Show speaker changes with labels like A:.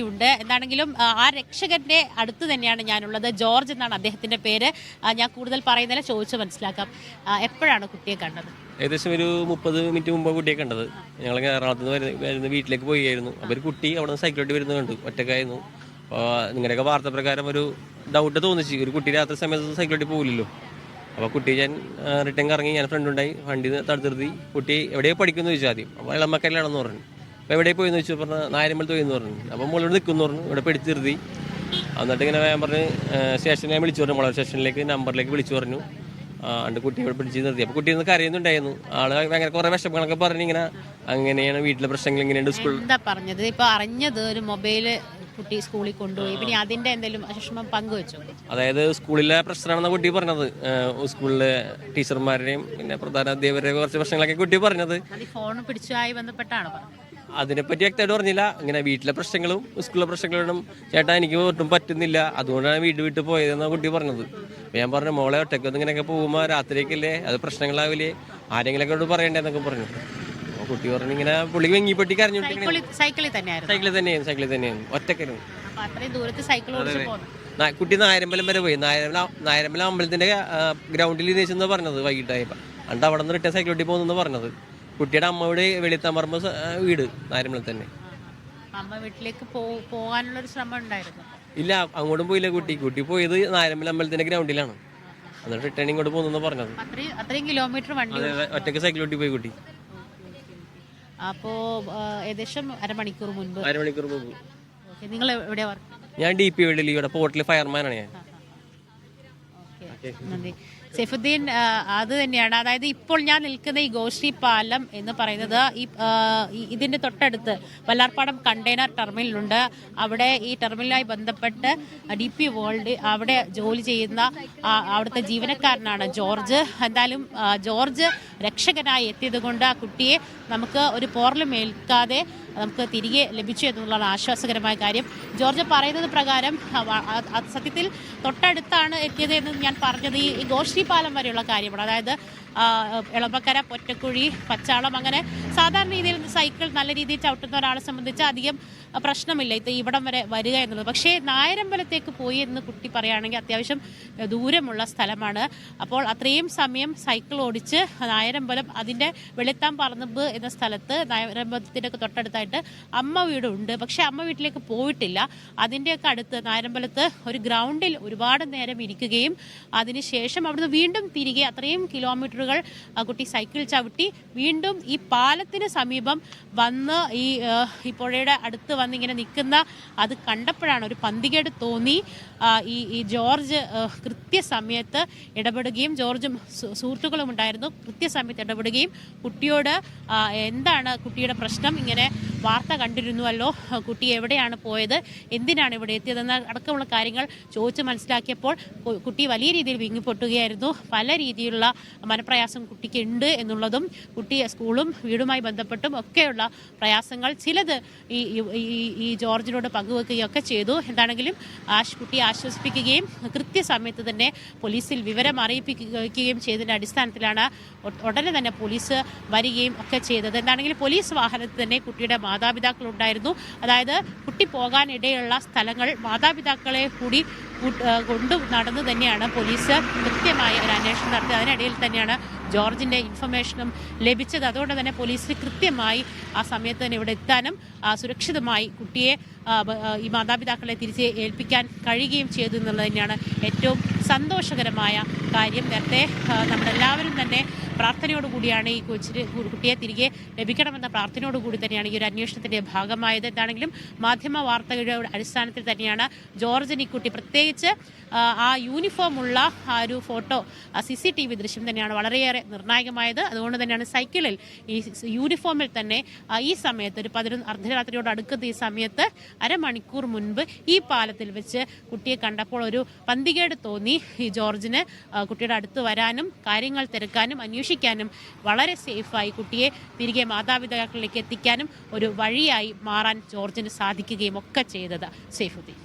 A: ഉണ്ട്. എന്താണെങ്കിലും ആ രക്ഷകന്റെ അടുത്ത് തന്നെയാണ് ഞാനുള്ളത്. ജോർജ് എന്നാണ് അദ്ദേഹത്തിന്റെ പേര്. ഞാൻ കൂടുതൽ പറയുന്നതിനെ ചോദിച്ചു മനസ്സിലാക്കാം. എപ്പോഴാണ് കുട്ടിയെ കണ്ടത്?
B: ഏകദേശം ഒരു 30 മിനിറ്റ് മുമ്പ് കുട്ടിയെ കണ്ടത്. ഞങ്ങൾ എറണാകുളത്ത് നിന്ന് വരുന്ന വീട്ടിലേക്ക് പോയിരുന്നു. അപ്പോൾ ഒരു കുട്ടി അവിടെ നിന്ന് സൈക്കിളോട്ട് വരുന്നത് കണ്ടു. ഒറ്റക്കായിരുന്നു. അപ്പോൾ നിങ്ങളുടെയൊക്കെ വാർത്ത പ്രകാരം ഒരു ഡൗട്ട് തോന്നിച്ചു, ഒരു കുട്ടി രാത്രി സമയത്ത് സൈക്കിളോട്ട് പോകില്ലല്ലോ. അപ്പോൾ കുട്ടി ഞാൻ റിട്ടേൺ കറങ്ങി, ഞാൻ ഫ്രണ്ടുണ്ടായി, വണ്ടി തടുത്തിരുത്തി. കുട്ടി എവിടെയോ പഠിക്കുമെന്ന് ചോദിച്ചു ആദ്യം. അപ്പോൾ ഇളമക്കല്ലാണെന്ന് പറഞ്ഞു. അപ്പോൾ എവിടെ പോയെന്ന് ചോദിച്ചു. പറഞ്ഞാൽ നായരമ്പലത്ത് പോയെന്ന് പറഞ്ഞു. അപ്പോൾ മുകളിലോട്ട് നിൽക്കുമെന്ന് പറഞ്ഞു. ഇവിടെ പിടിച്ച് നിർത്തി. എന്നിട്ട് ഇങ്ങനെ ഞാൻ പറഞ്ഞ് സ്റ്റേഷനിൽ ഞാൻ വിളിച്ചു പറഞ്ഞു, മുളക് സ്റ്റേഷനിലേക്ക് നമ്പറിലേക്ക് വിളിച്ചു പറഞ്ഞു. അണ്ട് കുട്ടി ഇവിടെ പിടിച്ച് നിർത്തി. അപ്പോൾ കുട്ടി ഒന്ന് കരയുന്നുണ്ടായിരുന്നു. ആള് ഭയങ്കര കുറേ വിഷമങ്ങളൊക്കെ പറഞ്ഞ് ഇങ്ങനെ അങ്ങനെയാണ് വീട്ടിലെ പ്രശ്നങ്ങൾ ഇങ്ങനെയുണ്ട്. സ്കൂൾ
A: എന്താ പറഞ്ഞത്? ഇപ്പോൾ അറിഞ്ഞത് ഒരു മൊബൈല് കുട്ടി സ്കൂളിൽ കൊണ്ടുപോയി, പിന്നെ അതിന്റെ എന്തെങ്കിലും വിഷമം പങ്കുവെച്ചു?
B: അതായത് സ്കൂളിലെ പ്രശ്നമാണെന്ന കുട്ടി പറഞ്ഞത്. സ്കൂളിലെ ടീച്ചർമാരുടെയും പിന്നെ പ്രധാന അധ്യാപകരുടെയും കുറച്ച് പ്രശ്നങ്ങളൊക്കെ കുട്ടി പറഞ്ഞത്.
A: ഫോൺ പിടിച്ചുമായി ബന്ധപ്പെട്ടാണ് പറഞ്ഞത്.
B: അതിനെപ്പറ്റി വ്യക്തമായിട്ട് പറഞ്ഞില്ല. ഇങ്ങനെ വീട്ടിലെ പ്രശ്നങ്ങളും സ്കൂളിലെ പ്രശ്നങ്ങളും ചേട്ടാ എനിക്ക് ഒട്ടും പറ്റുന്നില്ല, അതുകൊണ്ടാണ് വീട്ട് പോയതെന്നാണ് കുട്ടി പറഞ്ഞത്. അപ്പോൾ ഞാൻ പറഞ്ഞു, മോളെ ഒറ്റക്കൊന്നും ഇങ്ങനെയൊക്കെ പോകുമ്പോൾ രാത്രിയൊക്കെയല്ലേ, അത് പ്രശ്നങ്ങളാവില്ലേ, ആരെങ്കിലൊക്കെ കൊണ്ട് പറയണ്ടേന്നൊക്കെ പറഞ്ഞു. അപ്പോൾ കുട്ടി പറഞ്ഞു ഇങ്ങനെ പുള്ളി വെങ്ങിപ്പെട്ടി കരഞ്ഞോണ്ടിരിക്കണേ.
A: സൈക്കിളിൽ
B: തന്നെയായിരുന്നു ഒറ്റക്കായിരുന്നു. കുട്ടി നായരമ്പലം വരെ പോയി. നായരമ്പലം അമ്പലത്തിന്റെ ഗ്രൗണ്ടിൽ നീച്ചെന്ന് പറഞ്ഞത് വൈകിട്ടായപ്പോൾ. അണ്ട് അവിടെ നിന്ന് റിട്ടേൺ സൈക്കിളോട്ടി പോകുന്നെന്ന് പറഞ്ഞത്. കുട്ടിയുടെ അമ്മയുടെ വെളിത്തമ്പറമ്പ് വീട് നായരമ്പലം തന്നെ.
A: അമ്മ വീട്ടിലേക്ക് പോകാനുള്ളൊരു ശ്രമം ഉണ്ടായിരുന്നു?
B: ഇല്ല, അങ്ങോട്ടും പോയില്ല. കുട്ടി പോയത് നായരമ്പലം അമ്പലത്തിന്റെ ഗ്രൗണ്ടിലാണ്. എന്നിട്ട് റിട്ടേൺ ഇങ്ങോട്ട് പോകുന്നെന്ന് പറഞ്ഞത്.
A: അത്രയും കിലോമീറ്റർ വണ്ടി
B: ഒറ്റയ്ക്ക് സൈക്കിളോട്ടി പോയി കുട്ടി.
A: അപ്പോ ഏകദേശം അരമണിക്കൂർ മുൻപ്. നിങ്ങൾ എവിടെയാ വർക്ക്?
B: ഞാൻ DP ഇവിടെ പോർട്ടിൽ ഫയർമാനാണ് ഞാൻ.
A: നന്ദി സൈഫുദ്ദീൻ. അത് തന്നെയാണ്, അതായത് ഇപ്പോൾ ഞാൻ നിൽക്കുന്ന ഈ ഗോശ്രീ പാലം എന്ന് പറയുന്നത് ഇതിന്റെ തൊട്ടടുത്ത് വല്ലാർപാടം കണ്ടെയ്നർ ടെർമിനലുണ്ട്. അവിടെ ഈ ടെർമിനലുമായി ബന്ധപ്പെട്ട് DP വേൾഡ് അവിടെ ജോലി ചെയ്യുന്ന അവിടുത്തെ ജീവനക്കാരനാണ് ജോർജ്. എന്തായാലും ജോർജ് രക്ഷകനായി എത്തിയത് കൊണ്ട് ആ കുട്ടിയെ നമുക്ക് ഒരു പോറലും ഏൽക്കാതെ നമുക്ക് തിരികെ ലഭിച്ചു എന്നുള്ളതാണ് ആശ്വാസകരമായ കാര്യം. ജോർജ് പറയുന്നത് പ്രകാരം സത്യത്തിൽ തൊട്ടടുത്താണ് എത്തിയത് എന്ന് ഞാൻ പറഞ്ഞത് ഈ ഗോശ്രീ പാലം വരെയുള്ള കാര്യമാണ്. അതായത് എളമക്കര, പൊറ്റക്കുഴി, പച്ചാളം, അങ്ങനെ സാധാരണ രീതിയിൽ സൈക്കിൾ നല്ല രീതിയിൽ ചവിട്ടുന്ന ഒരാളെ സംബന്ധിച്ച് അധികം പ്രശ്നമില്ല ഇവിടം വരെ വരിക എന്നുള്ളത്. പക്ഷേ നായരമ്പലത്തേക്ക് പോയി എന്ന് കുട്ടി പറയുകയാണെങ്കിൽ അത്യാവശ്യം ദൂരമുള്ള സ്ഥലമാണ്. അപ്പോൾ അത്രയും സമയം സൈക്കിൾ ഓടിച്ച് നായരമ്പലം, അതിൻ്റെ വെളുത്താംപറമ്പ് എന്ന സ്ഥലത്ത്, നായരമ്പലത്തിൻ്റെ ഒക്കെ തൊട്ടടുത്തായിട്ട് അമ്മ വീടുണ്ട്. പക്ഷേ അമ്മ വീട്ടിലേക്ക് പോയിട്ടില്ല. അതിൻ്റെയൊക്കെ അടുത്ത് നായരമ്പലത്ത് ഒരു ഗ്രൗണ്ടിൽ ഒരുപാട് നേരം ഇരിക്കുകയും അതിനുശേഷം അവിടുന്ന് വീണ്ടും തിരികെ അത്രയും കിലോമീറ്ററുകൾ കുട്ടി സൈക്കിൾ ചവിട്ടി വീണ്ടും ഈ പാലത്തിന് സമീപം വന്ന് ഈ പുഴയുടെ അടുത്ത് വന്ന് ഇങ്ങനെ നിൽക്കുന്ന അത് കണ്ടപ്പോഴാണ് ഒരു പന്തികേട് തോന്നി. ഈ ജോർജ് കൃത്യസമയത്ത് ഇടപെടുകയും, ജോർജും സുഹൃത്തുക്കളും ഉണ്ടായിരുന്നു, കൃത്യസമയത്ത് ഇടപെടുകയും കുട്ടിയോട് എന്താണ് കുട്ടിയുടെ പ്രശ്നം, ഇങ്ങനെ വാർത്ത കണ്ടിരുന്നുവല്ലോ, കുട്ടി എവിടെയാണ് പോയത്, എന്തിനാണ് ഇവിടെ എത്തിയതെന്ന അടക്കമുള്ള കാര്യങ്ങൾ ചോദിച്ച് മനസ്സിലാക്കിയപ്പോൾ കുട്ടി വലിയ രീതിയിൽ വിങ്ങിപ്പൊട്ടുകയായിരുന്നു. പല രീതിയിലുള്ള മനപ്രയാസം കുട്ടിക്ക് ഉണ്ട് എന്നുള്ളതും, കുട്ടി സ്കൂളും വീടുമായി ബന്ധപ്പെട്ടും ഒക്കെയുള്ള പ്രയാസങ്ങൾ ചിലത് ഈ ജോർജിനോട് പങ്കുവെക്കുകയും ഒക്കെ ചെയ്തു. എന്താണെങ്കിലും കുട്ടിയെ ആശ്വസിപ്പിക്കുകയും കൃത്യസമയത്ത് തന്നെ പോലീസിൽ വിവരം അറിയിപ്പിക്കുകയും ചെയ്തതിൻ്റെ അടിസ്ഥാനത്തിലാണ് ഉടനെ തന്നെ പോലീസ് വരികയും ഒക്കെ ചെയ്തത്. എന്താണെങ്കിലും പോലീസ് വാഹനത്തിൽ തന്നെ കുട്ടിയുടെ മാതാപിതാക്കളുണ്ടായിരുന്നു. അതായത് കുട്ടി പോകാനിടയുള്ള സ്ഥലങ്ങൾ മാതാപിതാക്കളെ കൂടി കൊണ്ടു നടന്ന് തന്നെയാണ് പോലീസ് കൃത്യമായ ഒരു അന്വേഷണം നടത്തി. അതിനിടയിൽ തന്നെയാണ് ജോർജിൻ്റെ ഇൻഫർമേഷനും ലഭിച്ചത്. അതുകൊണ്ട് തന്നെ പോലീസിന് കൃത്യമായി ആ സമയത്ത് തന്നെ ഇവിടെ എത്താനും സുരക്ഷിതമായി കുട്ടിയെ ഈ മാതാപിതാക്കളെ തിരിച്ച് ഏൽപ്പിക്കാൻ കഴിയുകയും ചെയ്തു എന്നുള്ളത് തന്നെയാണ് ഏറ്റവും സന്തോഷകരമായ കാര്യം. നേരത്തെ നമ്മളെല്ലാവരും തന്നെ പ്രാർത്ഥനയോടുകൂടിയാണ് ഈ കുട്ടിയെ തിരികെ ലഭിക്കണമെന്ന പ്രാർത്ഥനയോടുകൂടി തന്നെയാണ് ഈ ഒരു അന്വേഷണത്തിൻ്റെ ഭാഗമായത്. എന്താണെങ്കിലും മാധ്യമ വാർത്തകളുടെ അടിസ്ഥാനത്തിൽ തന്നെയാണ് ജോർജിന് ഈ കുട്ടി, പ്രത്യേകിച്ച് ആ യൂണിഫോം ഉള്ള ആ ഒരു ഫോട്ടോ, CCTV ദൃശ്യം തന്നെയാണ് വളരെയേറെ നിർണായകമായത്. അതുകൊണ്ട് തന്നെയാണ് സൈക്കിളിൽ ഈ യൂണിഫോമിൽ തന്നെ ഈ സമയത്ത് ഒരു അർദ്ധരാത്രിയോട് അടുക്കുന്ന ഈ സമയത്ത് അരമണിക്കൂർ മുൻപ് ഈ പാലത്തിൽ വെച്ച് കുട്ടിയെ കണ്ടപ്പോൾ ഒരു പന്തികേട് തോന്നി ഈ ജോർജിന് കുട്ടിയുടെ അടുത്ത് വരാനും കാര്യങ്ങൾ തിരക്കാനും അന്വേഷിക്കാനും വളരെ സേഫായി കുട്ടിയെ തിരികെ മാതാപിതാക്കളിലേക്ക് എത്തിക്കാനും ഒരു വഴിയായി മാറാൻ ജോർജിന് സാധിക്കുകയും ഒക്കെ ചെയ്തത്. സൈഫുദ്ദീൻ.